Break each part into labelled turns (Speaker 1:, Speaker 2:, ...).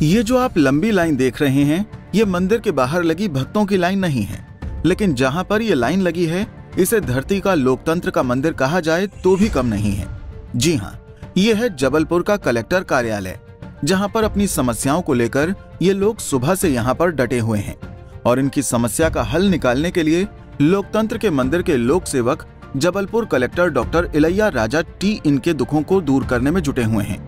Speaker 1: ये जो आप लंबी लाइन देख रहे हैं, ये मंदिर के बाहर लगी भक्तों की लाइन नहीं है, लेकिन जहाँ पर ये लाइन लगी है, इसे धरती का लोकतंत्र का मंदिर कहा जाए तो भी कम नहीं है। जी हाँ, ये है जबलपुर का कलेक्टर कार्यालय, जहाँ पर अपनी समस्याओं को लेकर ये लोग सुबह से यहाँ पर डटे हुए हैं और इनकी समस्या का हल निकालने के लिए लोकतंत्र के मंदिर के लोक सेवक Jabalpur collector doctor Ilaiya Raja T इनके दुखों को दूर करने में जुटे हुए हैं।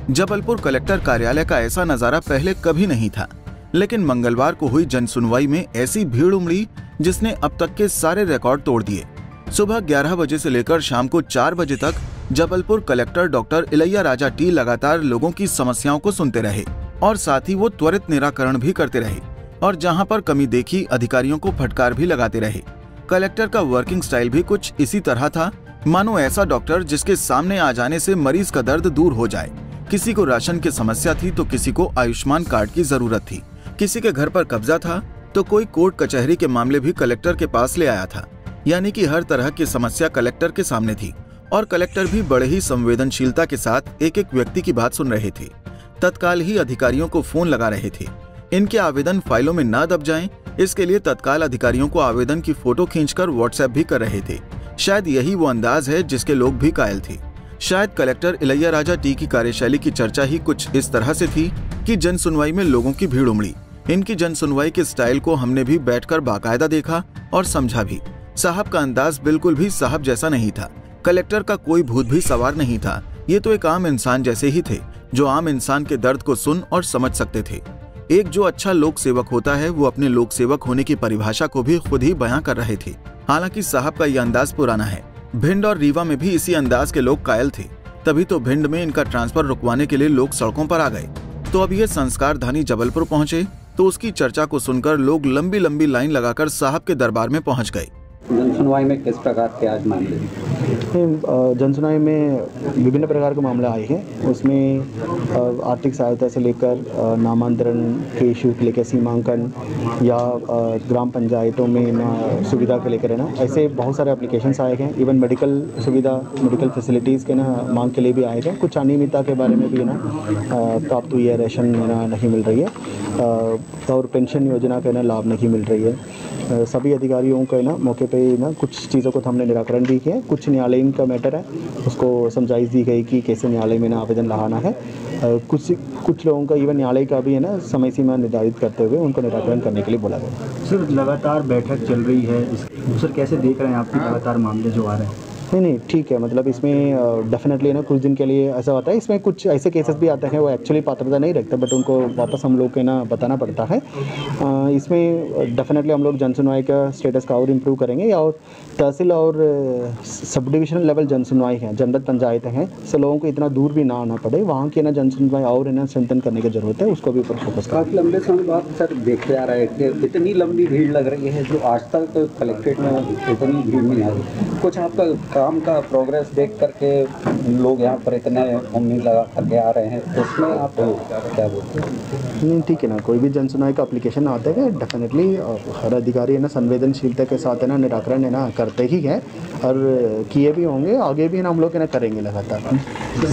Speaker 1: जबलपुर कलेक्टर कार्यालय का ऐसा नजारा पहले कभी नहीं था, लेकिन मंगलवार को हुई जनसुनवाई में ऐसी भीड़ उमड़ी जिसने अब तक के सारे रिकॉर्ड तोड़ दिए। सुबह 11 बजे से लेकर शाम को 4 बजे तक Jabalpur collector doctor Ilaiya Raja T लगातार लोगों की समस्याओं को सुनते रहे और साथ ही वो त्वरित निराकरण भी करते रहे और जहां पर कमी देखी अधिकारियों को फटकार भी लगाते रहे। कलेक्टर का वर्किंग स्टाइल भी कुछ इसी तरह था, मानो ऐसा डॉक्टर जिसके सामने आ जाने से मरीज का दर्द दूर हो जाए। किसी को राशन की समस्या थी तो किसी को आयुष्मान कार्ड की जरूरत थी, किसी के घर पर कब्जा था तो कोई कोर्ट कचहरी के मामले भी कलेक्टर के पास ले आया था। यानी कि हर तरह की समस्या कलेक्टर के सामने थी और कलेक्टर भी बड़े ही संवेदनशीलता के साथ एक एक व्यक्ति की बात सुन रहे थे। तत्काल ही अधिकारियों को फोन लगा रहे थे। इनके आवेदन फाइलों में न दब जाएं, इसके लिए तत्काल अधिकारियों को आवेदन की फोटो खींचकर व्हाट्सएप भी कर रहे थे। शायद यही वो अंदाज है जिसके लोग भी कायल थे। शायद कलेक्टर इलैया राजा टी की कार्यशैली की चर्चा ही कुछ इस तरह से थी कि जन सुनवाई में लोगों की भीड़ उमड़ी। इनकी जन सुनवाई के स्टाइल को हमने भी बैठकर बाकायदा देखा और समझा भी। साहब का अंदाज बिल्कुल भी साहब जैसा नहीं था। कलेक्टर का कोई भूत भी सवार नहीं था। ये तो एक आम इंसान जैसे ही थे, जो आम इंसान के दर्द को सुन और समझ सकते थे। एक जो अच्छा लोक सेवक होता है, वो अपने लोक सेवक होने की परिभाषा को भी खुद ही बयां कर रहे थे। हालांकि साहब का यह अंदाज पुराना है। भिंड और रीवा में भी इसी अंदाज के लोग कायल थे, तभी तो भिंड में इनका ट्रांसफर रुकवाने के लिए लोग सड़कों पर आ गए। तो अब ये संस्कार धानी जबलपुर पहुंचे तो उसकी चर्चा को सुनकर लोग लंबी लंबी लाइन लगाकर साहब के दरबार में पहुंच गए।
Speaker 2: जनसुनवाई में किस प्रकार के आज मामले?
Speaker 3: जनसुनवाई में विभिन्न प्रकार के मामले आए हैं। उसमें आर्थिक सहायता से लेकर नामांतरण के इशू के लेकर सीमांकन या ग्राम पंचायतों में सुविधा के लेकर है ना, ऐसे बहुत सारे एप्लीकेशंस आए हैं। इवन मेडिकल सुविधा, मेडिकल फैसिलिटीज़ के ना मांग के लिए भी आए हैं। कुछ अनियमितता के बारे में भी है ना प्राप्त हुई है, राशन ना नहीं मिल रही है और पेंशन योजना का ना लाभ नहीं मिल रही है। सभी अधिकारियों को ना मौके पे ना कुछ चीज़ों को हमने निराकरण भी किया। कुछ न्यायालयीन का मैटर है, उसको समझाइश दी गई कि कैसे न्यायालय में ना आवेदन लगाना है। कुछ लोगों का इवन न्यायालय का भी है ना समय सीमा निर्धारित करते हुए उनको निराकरण करने के लिए बोला गया।
Speaker 4: सर, लगातार बैठक चल रही है, सर कैसे देख रहे हैं आपकी लगातार मामले जो आ रहे हैं?
Speaker 3: नहीं ठीक है, मतलब इसमें डेफिनेटली ना कुछ दिन के लिए ऐसा होता है। इसमें कुछ ऐसे केसेस भी आते हैं वो एक्चुअली पात्रता नहीं रखते, बट उनको वापस हम लोग के ना बताना पड़ता है। इसमें डेफिनेटली हम लोग जनसुनवाई का स्टेटस का और इम्प्रूव करेंगे और तहसील और सब डिविजनल लेवल जनसुनवाई है, जनपद पंचायतें हैं, सो लोगों को इतना दूर भी ना आना पड़े। वहाँ की ना जनसुनवाई और ना स्ट्रेंथन करने की जरूरत है, उसको भी ऊपर फोकस करें।
Speaker 2: काफ़ी लंबे समय बाद सर देखते आ रहा है कि इतनी लंबी भीड़ लग रही है जो आज तक कलेक्ट्रेट में इतनी भीड़ नहीं आ रही। कुछ आपका काम का प्रोग्रेस देख करके लोग यहाँ पर इतने उम्मीद लगा करके आ रहे हैं, तो उसमें आप क्या बोलते हैं?
Speaker 3: नहीं ठीक है ना, कोई भी जनसुनवाई का एप्लीकेशन आता है डेफिनेटली हर अधिकारी है ना संवेदनशीलता के साथ है ना निराकरण है ना करते ही है और किए भी होंगे, आगे भी ना हम लोग है ना करेंगे लगातार।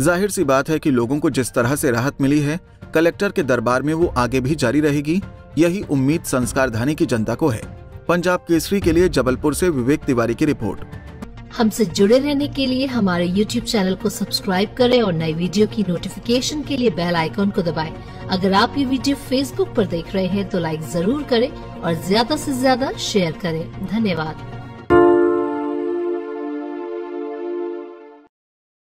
Speaker 1: जाहिर सी बात है कि लोगों को जिस तरह से राहत मिली है कलेक्टर के दरबार में, वो आगे भी जारी रहेगी। यही उम्मीद संस्कार धानी की जनता को है। पंजाब केसरी के लिए जबलपुर से विवेक तिवारी की रिपोर्ट।
Speaker 5: हमसे जुड़े रहने के लिए हमारे YouTube चैनल को सब्सक्राइब करें और नई वीडियो की नोटिफिकेशन के लिए बेल आइकॉन को दबाएं। अगर आप ये वीडियो Facebook पर देख रहे हैं तो लाइक जरूर करें और ज्यादा से ज्यादा शेयर करें। धन्यवाद।